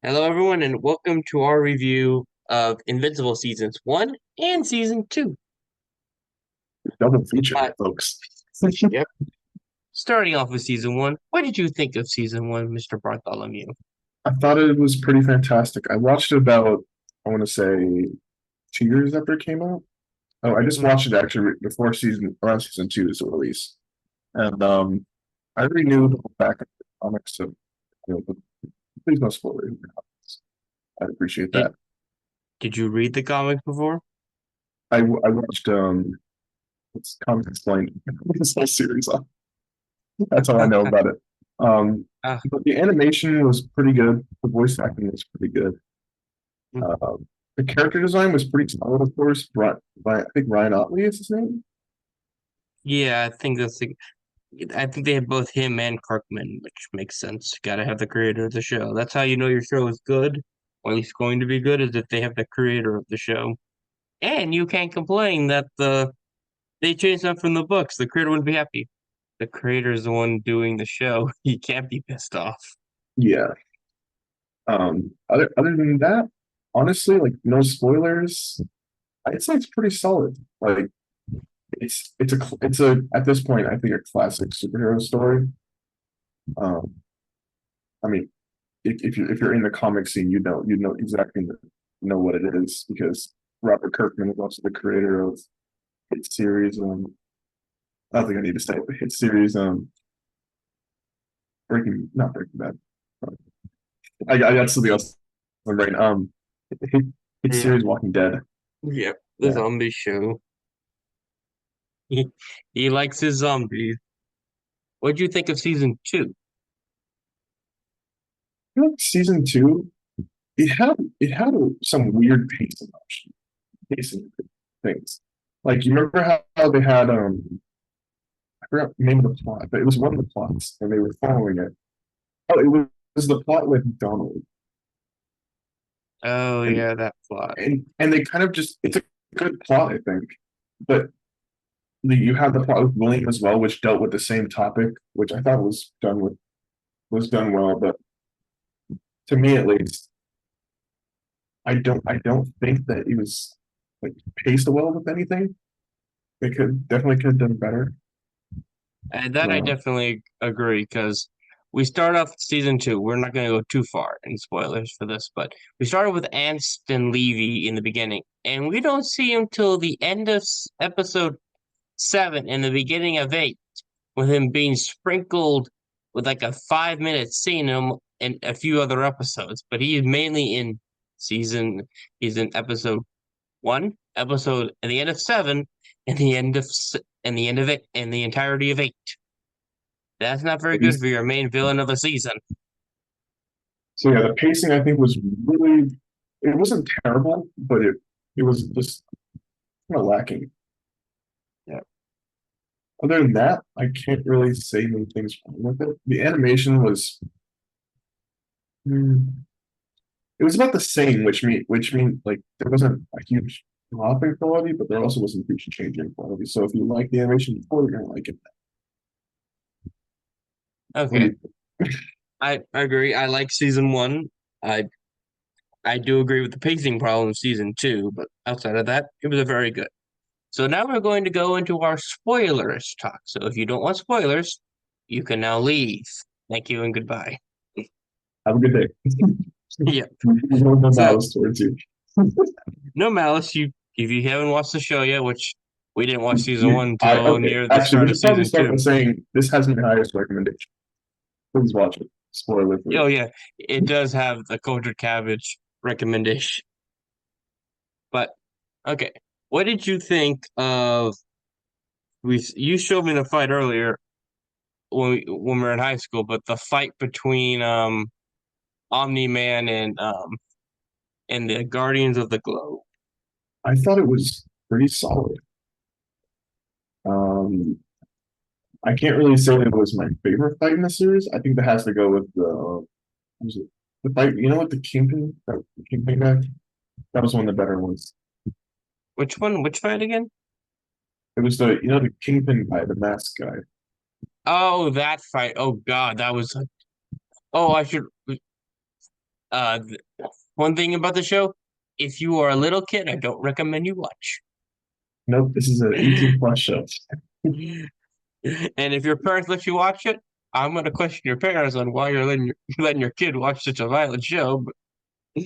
Hello, everyone, and welcome to our review of Invincible Seasons 1 and Season 2. Double feature, Uh, folks. yep. Starting off with Season 1, what did you think of Season 1, Mr. Bartholomew? I thought it was pretty fantastic. I watched it about, I want to say, 2 years after it came out. Oh, I just Mhm. watched it actually before around season two's release, and I already knew the whole back of the comics, so but please no spoilers. I'd appreciate Did that. did you read the comics before? I watched it's Comics Explained this whole series. That's all I know about it. Um, Ah, but the animation was pretty good. The voice acting was pretty good. mm, The character design was pretty solid, of course. I think Ryan Otley is his name. yeah, I think they have both him and Kirkman, which makes sense. Gotta have the creator of the show. That's how you know your show is good, or at least going to be good, is if they have the creator of the show. And you can't complain that they changed that from the books. The creator wouldn't be happy. The creator is the one doing the show. He can't be pissed off. Yeah. Other than that, honestly, like no spoilers. I'd say it's pretty solid. Like it's a at this point I think a classic superhero story. Um, I mean, if you're in the comic scene, you know exactly know what it is because Robert Kirkman is also the creator of hit series. I don't think I need to say it, but hit series. Breaking not Breaking Bad. I got something else on my brain. Hit, hit Yeah, series Walking Dead. yeah, the Yeah. zombie show. He, he likes his zombies. What'd you think of season two? I feel like season two, some weird pacing things. Like you remember how they had I forgot the name of the plot, but it was one of the plots and they were following it. Oh, was the plot with Donald. Oh And yeah, that plot. they kind of just it's a good plot, I think. But you have the plot with William as well, which dealt with the same topic, which I thought was done well, but to me at least, I don't think that it was like paced well with anything. They could have done better. And that I Uh, definitely agree because we start off season two. We're not going to go too far in spoilers for this, but we started with Anston Levy in the beginning, and we don't see him till the end of episode seven and the beginning of eight, with him being sprinkled with like a 5 minute scene in a few other episodes. But he is mainly in season. He's in episode one, episode at the end of seven, and the end of and the end of it, and the entirety of eight. That's not very good he's, for your main villain of the season. so yeah, the pacing I think was really it wasn't terrible, but it was just kind of lacking. Yeah. Other than that, I can't really say many things wrong with it. The animation was hmm, it was about the same, which mean like there wasn't a huge drop in quality, but there also wasn't a huge change in quality. So if you like the animation before, you're gonna like it. What do Okay. you I agree. I like season one. I I do agree with the pacing problem of season two, but outside of that, it was a very good. So now we're going to go into our spoilers talk. So if you don't want spoilers, you can now leave. Thank you and goodbye. have a good day? Yeah. No So malice towards you. no malice. You if you haven't watched the show yet, which we didn't watch season one I until okay. near the Actually, we start of should probably season start by two. saying this has my highest recommendation. Please watch it. Spoiler free. Oh yeah, it does have the cultured cabbage recommendation. But okay, what did you think of? You showed me the fight earlier when we were in high school, but the fight between Omni Man and the Guardians of the Globe. I thought it was pretty solid. Um, I can't really say it was my favorite fight in the series. I think that has to go with the what was it? The fight, you know what, the Kingpin guy? That was one of the better ones. Which one? Which fight again? It was the Kingpin guy, the mask guy. Oh, that fight. Oh God, that was. Oh, I should. Th- one thing about the show, if you are a little kid, I don't recommend you watch. Nope, this is an 18 plus show. And if your parents let you watch it, I'm gonna question your parents on why you're letting your kid watch such a violent show. But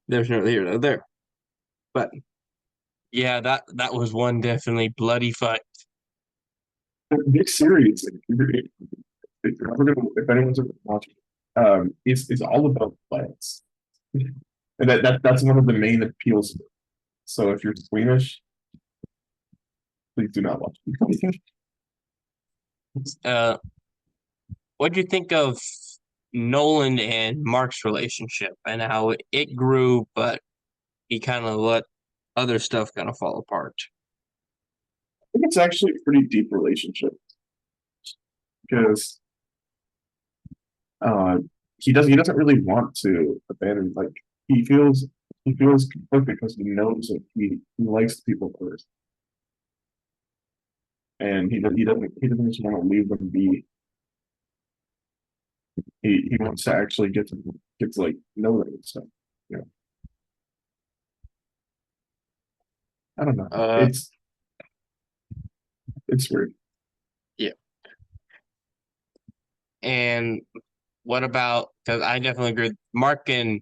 there's no here, no there. But yeah, that was one definitely bloody fight. This series, if anyone's ever watching, it's all about violence, and that's one of the main appeals. So if you're squeamish, please do not watch. Uh, what do you think of Nolan and Mark's relationship and how it grew, but he kind of let other stuff kind of fall apart? I think it's actually a pretty deep relationship because uh, he doesn't really want to abandon. Like he feels he feels conflicted because he knows that he likes the people first, and he doesn't just want to leave them be. He wants to actually get to like know them and stuff. You know, I don't know. Uh, It's weird. yeah. And what about, because I definitely agree, Mark and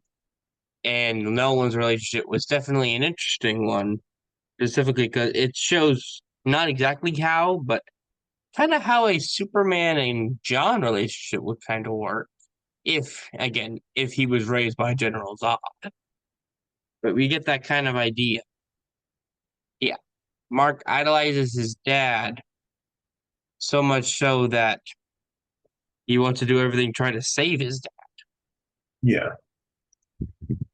Nolan's relationship was definitely an interesting one, specifically because it shows not exactly how, but kind of how a Superman and John relationship would kind of work. If, again, if he was raised by General Zod. But we get that kind of idea. Yeah. Mark idolizes his dad so much so that he wants to do everything trying to save his dad. Yeah,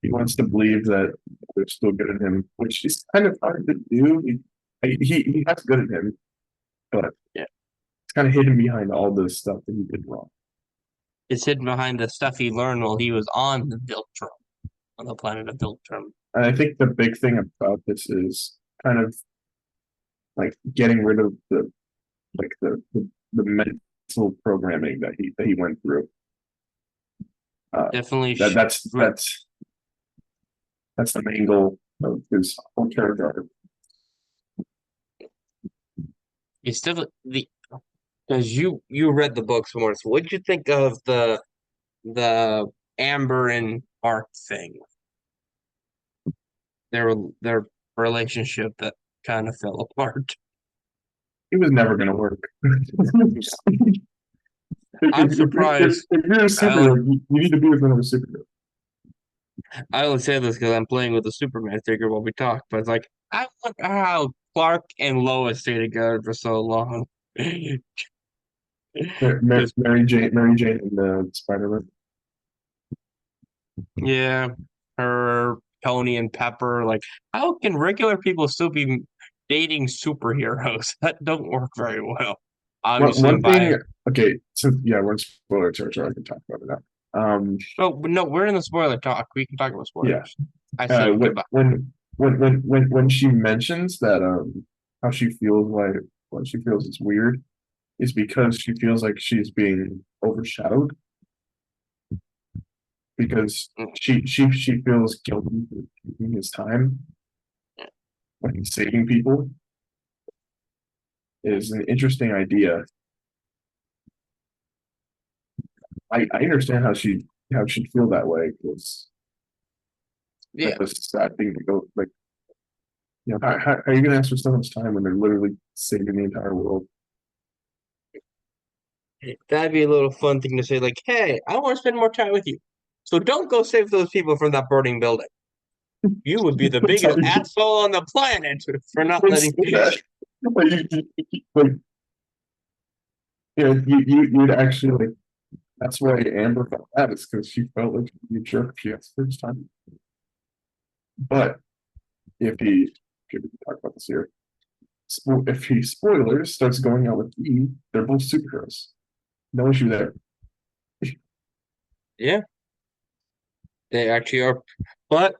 he wants to believe that they're still good at him, which is kind of hard to do. He has good at him, but Yeah. it's kind of hidden behind all the stuff that he did wrong. It's hidden behind the stuff he learned while he was on the Viltrum, on the planet of Viltrum. And I think the big thing about this is kind of like getting rid of the mental programming that he went through. Uh, Definitely, that that's the main goal of his whole character arc. it's still the because you read the books more. So what did you think of the Amber and Mark thing? Their their relationship that kind of fell apart. It was never going to work. I'm surprised. If you're a I superhero, would you need to be with another superhero. I only say this because I'm playing with the Superman figure while we talk, but it's like I wonder how Clark and Lois stayed together for so long. Because Mary Jane, and Spider-Man. yeah, her, Tony, and Pepper, like how can regular people still be dating superheroes? That don't work very well. Obviously, One thing, by okay, so yeah, we're in spoiler territory. I can talk about it now. no, we're in the spoiler talk. We can talk about Yeah. spoilers. I say When goodbye. when she mentions that how she feels like what she feels is weird is because she feels like she's being overshadowed because Mm, she feels guilty for taking his time when he's saving people is an interesting idea. I understand how she'd feel that way because yeah, that was a sad thing to go like how are you gonna ask for so much time when they're literally saving the entire world? that'd be a little fun thing to say. Like, hey, I want to spend more time with you, so don't go save those people from that burning building. You would be the That's how biggest asshole on the planet for not you letting. say that. Like, like you'd actually like that's why Amber felt bad is because she felt like you jerk she asked first time. But if we talk about this here, if he spoilers starts going out with Eve, they're both superheroes. No issue there. Yeah, They actually are, but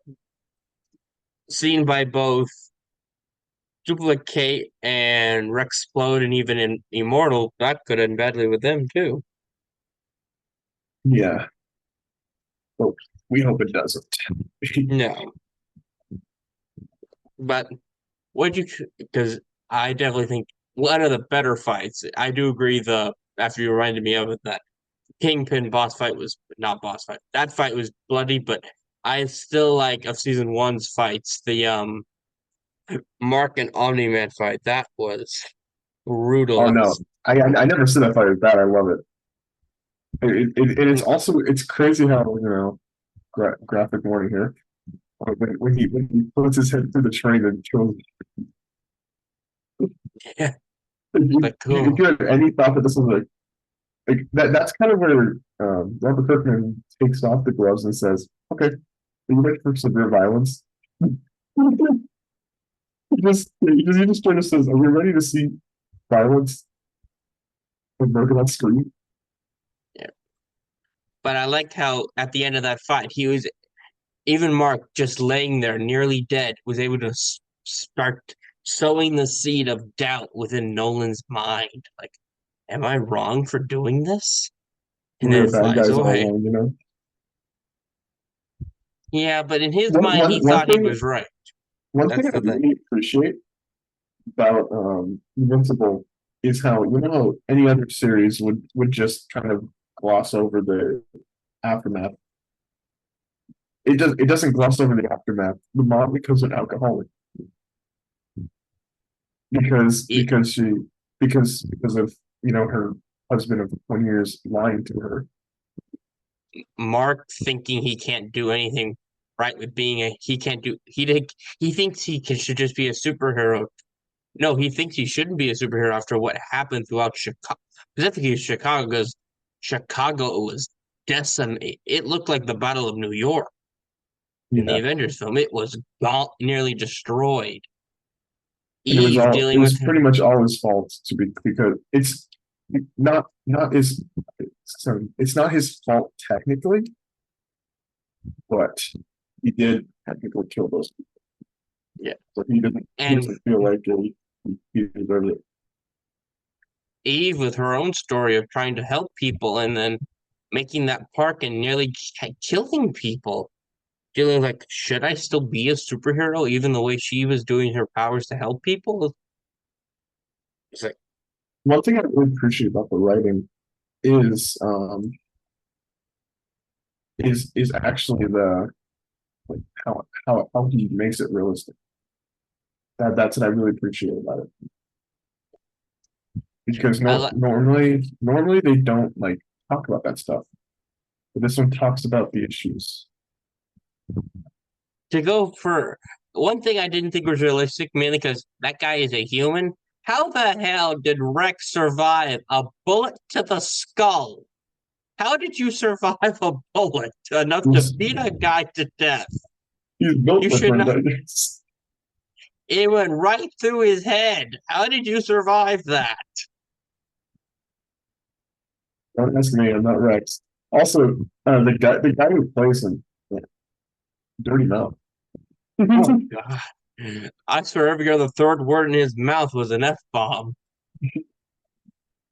seen by both Duplicate and Rexplode, and even in Immortal, that could end badly with them too. Yeah, but we hope it doesn't. No, but what you because I definitely think one of the better fights. I do agree. The after you reminded me of it, that Kingpin boss fight was not boss fight. That fight was bloody, but I still like of season one's fights. The Mark and Omni Man fight that was Oh brutal. That no, was I never said that fight was bad. I love it. And it's also it's crazy how graphic warning here. When he puts his head through the train and kills. yeah, but If cool. you had any thought that this was like that, that's kind of where Robert Kirkman takes off the gloves and says, "Okay, are you ready for severe violence?" He just sort of says, "Are we ready to see violence and murder on screen?" Yeah. But I liked how at the end of that fight, he was even Mark just laying there nearly dead was able to start sowing the seed of doubt within Nolan's mind. Like, am I wrong for doing this? And then We're it the bad flies guys all away. along, you know. Yeah, but in his One mind, he one one thought he thing was right. one thing That's I the thing. really appreciate about Invincible is how how any other series would just kind of gloss over the aftermath. It doesn't gloss over the aftermath. The mom becomes an alcoholic because It, because she because of her husband of 20 years lying to her. Mark thinking he can't do anything right with being a he can't do he thinks should just be a superhero. No, he thinks he shouldn't be a superhero after what happened throughout Chicago. Specifically, Chicago was decimated. It looked like the Battle of New York in the Yeah, Avengers film. It was nearly destroyed. and Eve it dealing with was him. pretty much all his fault to be because it's not his it's not his fault technically, but he did technically kill those people. Yeah, So he and doesn't feel like he deserved it. Eve with her own story of trying to help people and then making that park and nearly killing people. Feeling like, should I still be a superhero even the way she was doing her powers to help people? It's like, One thing I really appreciate about the writing is is actually the like how he makes it realistic. That's what I really appreciate about it because I li- normally they don't like talk about that stuff, but this one talks about the issues. to go for one thing I didn't think was realistic, mainly because that guy is a human. How the hell did Rex survive a bullet to the skull? How did you survive a bullet enough to He's beat a guy to death? he's built You should different. not. It went right through his head. How did you survive that? Don't ask me. I'm not Rex. Also, the guy who plays him, yeah, dirty mouth. Oh God. I swear every other third word in his mouth was an F bomb.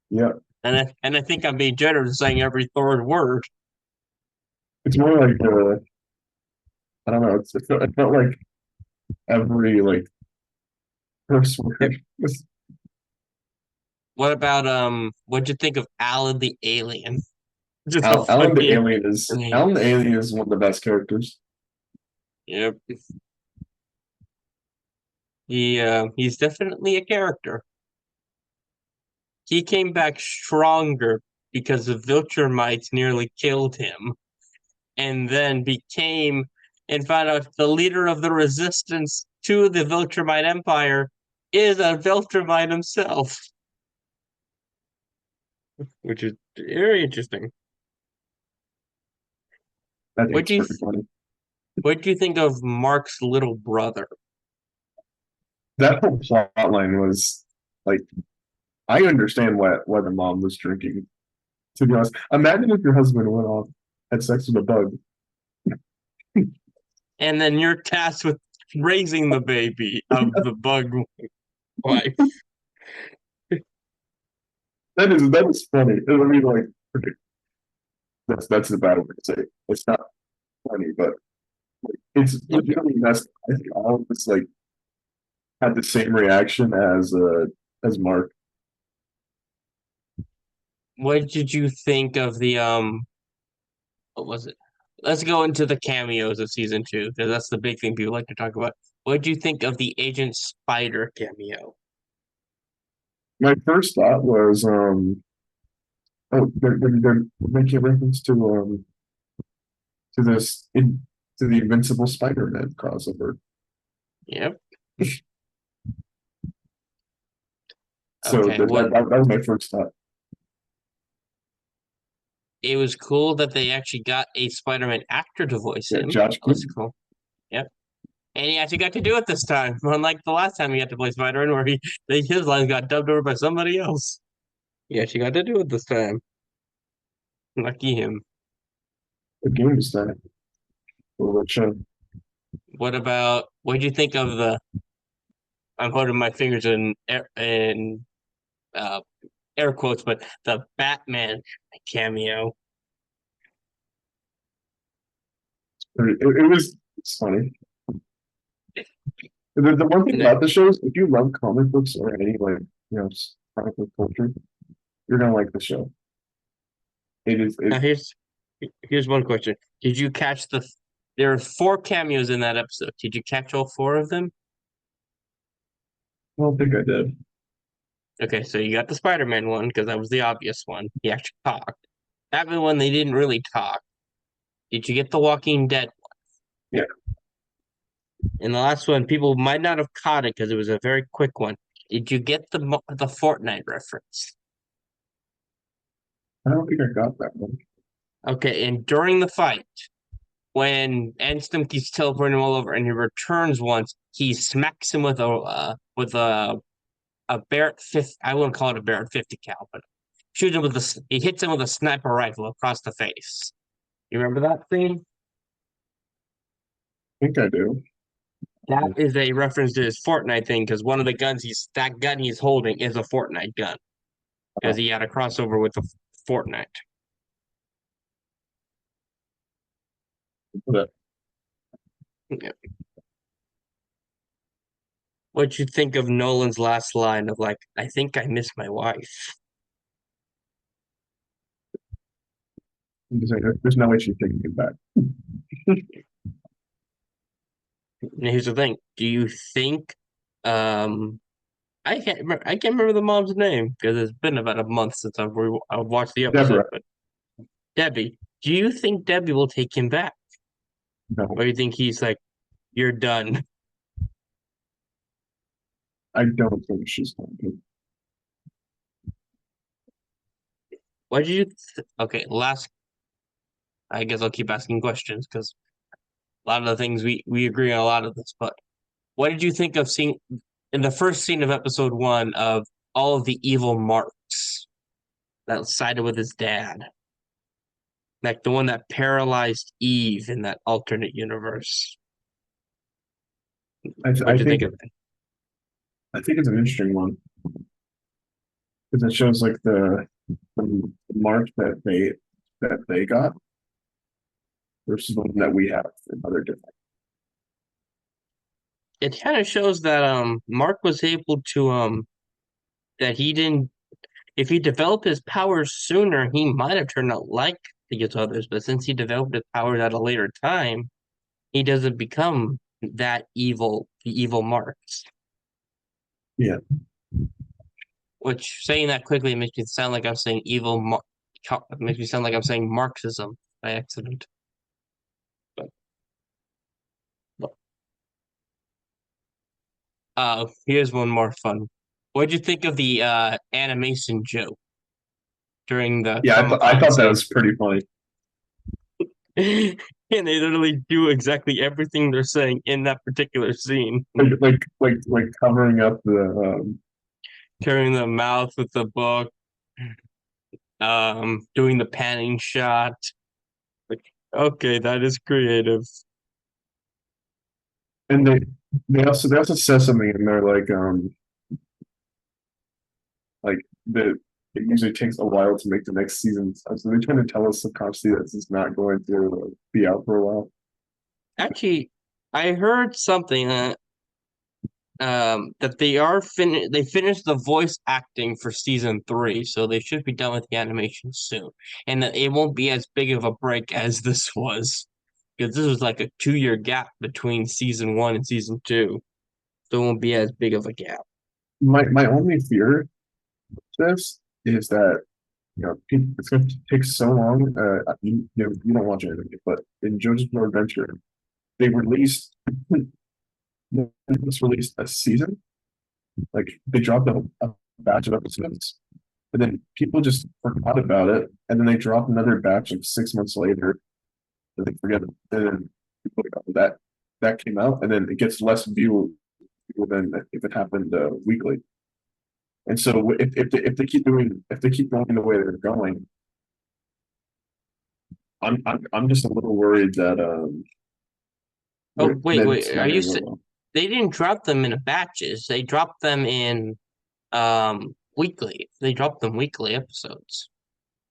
Yeah, And I think I'm being generous saying every third word. it's more like I don't know. It felt like every like curse word. What about what'd you think of Alan the alien? Just a funny name. Alan the Alien is one of the best characters. Yep. He's definitely a character. He came back stronger because the Viltrumites nearly killed him, and then became and found out the leader of the resistance to the Viltrumite Empire is a Viltrumite himself, which is very interesting. I think What it's do you pretty funny. what do you think of Mark's little brother? That whole plot line was like I understand why the mom was drinking. To be honest, imagine if your husband went off had sex with a bug. and then you're tasked with raising the baby of the bug wife. That is funny. I mean, like, okay, that's the bad way to say it. It's not funny, but it's Okay. legitimately messed. I think all of us like had the same reaction as Mark. What did you think of the what was it? Let's go into the cameos of season two, because that's the big thing people like to talk about. What did you think of the Agent Spider cameo? My first thought was, oh, they're making reference to this in to the Invincible Spider-Man crossover. Yep. So Okay. that was my first thought. It was cool that they actually got a Spider-Man actor to voice Yeah, him. Josh That was Keaton. cool. Yep. And he actually got to do it this time, unlike the last time he had to play Spider-Man, where his lines got dubbed over by somebody else. He actually got to do it this time. Lucky him. The game is that. Which What did you think of the? I'm holding my fingers in uh, air quotes, but the Batman cameo. it was it's funny. The one thing Now, about the show is if you love comic books or any like comic book culture, you're gonna like the show. It is it. here's one question. Did you catch the? There are four cameos in that episode. Did you catch all four of them? I don't think I did. Okay, so you got the Spider-Man one because that was the obvious one. He actually talked. Batman one, they didn't really talk. Did you get the Walking Dead? Yeah, And the last one, people might not have caught it because it was a very quick one. Did you get the Fortnite reference? I don't think I got that one. Okay, and during the fight, when Ansem keeps teleporting him all over, and he returns once, he smacks him with a Barrett fifth. I wouldn't call it a Barrett 50 cal, but shoots him he hits him with a sniper rifle across the face. You remember that scene? I think I do. That is a reference to his Fortnite thing because one of the guns that gun he's holding is a Fortnite gun because Uh, he had a crossover with the Fortnite. but Yeah. What'd you think of Nolan's last line of like, "I think I miss my wife"? I'm just saying, there's no way she's taking it back. And here's the thing: do you think? Um, I can't remember the mom's name because it's been about a month since I've watched the episode. Deborah, But Debbie, do you think Debbie will take him back, no, or do you think he's like, "You're done"? I don't think she's going to. What did you? Okay, last. I guess I'll keep asking questions because a lot of the things we agree on a lot of this. But what did you think of seeing in the first scene of episode one of all of the evil marks that sided with his dad? Like the one that paralyzed Eve in that alternate universe. I, th- What'd I you think think of it? I think it's an interesting one because it shows like the mark that they got versus the one that we have in other different. It kind of shows that Mark was able to that he didn't if he developed his powers sooner, he might have turned out like the others, but since he developed his powers at a later time, he doesn't become that evil, the evil Marks. Yeah, Which saying that quickly makes me sound like I'm saying makes me sound like I'm saying Marxism by accident. But, but here's one more fun. What'd you think of the animation joke during the yeah, Comic I Con thought that scene? was pretty funny. And they literally do exactly everything they're saying in that particular scene. Like covering up the Carrying the mouth with the book, doing the panning shot. Like, okay, that is creative. And they also said something in there like that it usually takes a while to make the next season. So they're trying to tell us subconsciously that it's not going to be out for a while. Actually, I heard something that they finished the voice acting for season 3, so they should be done with the animation soon, and that it won't be as big of a break as this was, because this was like a 2-year gap between season 1 and season 2, so it won't be as big of a gap. My only fear with this is that it's going to take so long. You don't watch anything, but in JoJo's Bizarre Adventure, they released they just released a season. Like they dropped a batch of episodes, and then people just forgot about it, and then they drop another batch of 6 months later, and they forget it. And then people go, that came out, and then it gets less view than if it happened weekly. And so if they keep going the way they're going, I'm just a little worried that Oh, wait, it's wait, not are you going to go well. they didn't drop them in batches. They dropped them in weekly. They dropped them weekly episodes.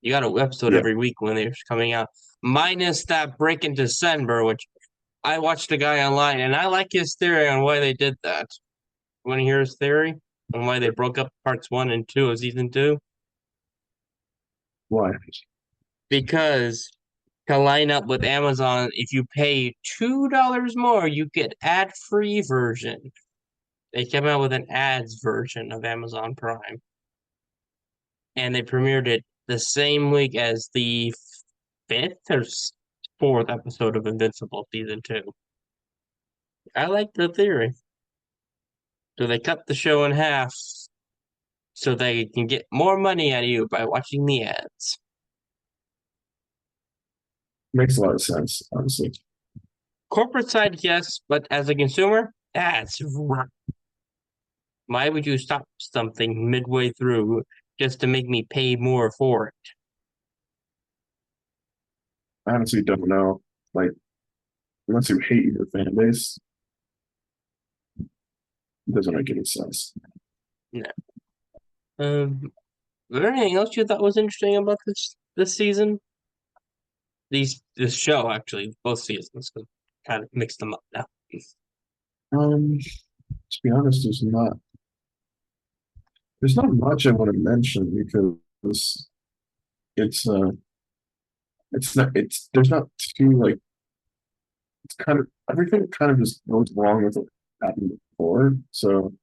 You got an episode Yeah, every week when they're coming out, minus that break in December, which I watched a guy online, and I like his theory on why they did that. Want to hear his theory on why they broke up parts 1 and 2 of season 2? why? Because to line up with Amazon, if you pay $2 more, you get ad-free version. They came out with an ads version of Amazon Prime, and they premiered it the same week as the fifth or fourth episode of Invincible season 2. I like the theory. So they cut the show in half so they can get more money out of you by watching the ads. Makes a lot of sense, honestly. Corporate side, yes, but as a consumer, ads. Why would you stop something midway through just to make me pay more for it? I honestly don't know. Like, unless you hate your fan base, it doesn't make any sense. No. Was there anything else you thought was interesting about this season? This show actually, both seasons, 'cause kind of mixed them up now. To be honest, there's not much I want to mention because it's it's not it's there's not too like it's kind of everything kind of just goes along with what happened before. So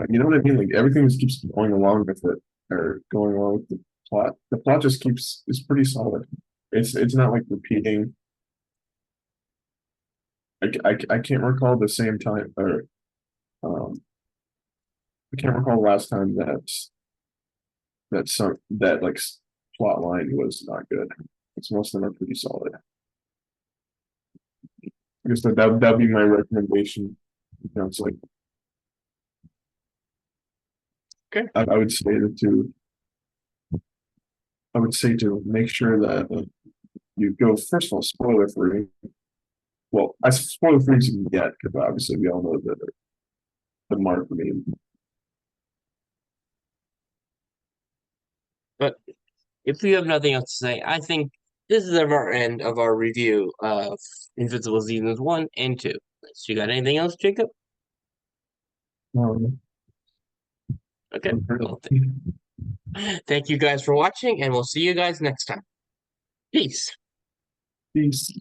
you know what I mean? Like everything just keeps going along with it or going along with the plot. The plot just keeps is pretty solid. It's not like repeating. I can't recall the same time or um I can't recall the last time that like plot line was not good. It's most of them are pretty solid. I guess that'd be my recommendation. It's like Okay. I would say to make sure that you go first of all spoiler free. Well, I spoiler free as you can get because obviously we all know that the mark meme. But if you have nothing else to say, I think this is our end of our review of Invincible seasons 1 and 2. So you got anything else, Jacob? Um, Okay. Well, thank you guys for watching, and we'll see you guys next time. Peace. Peace.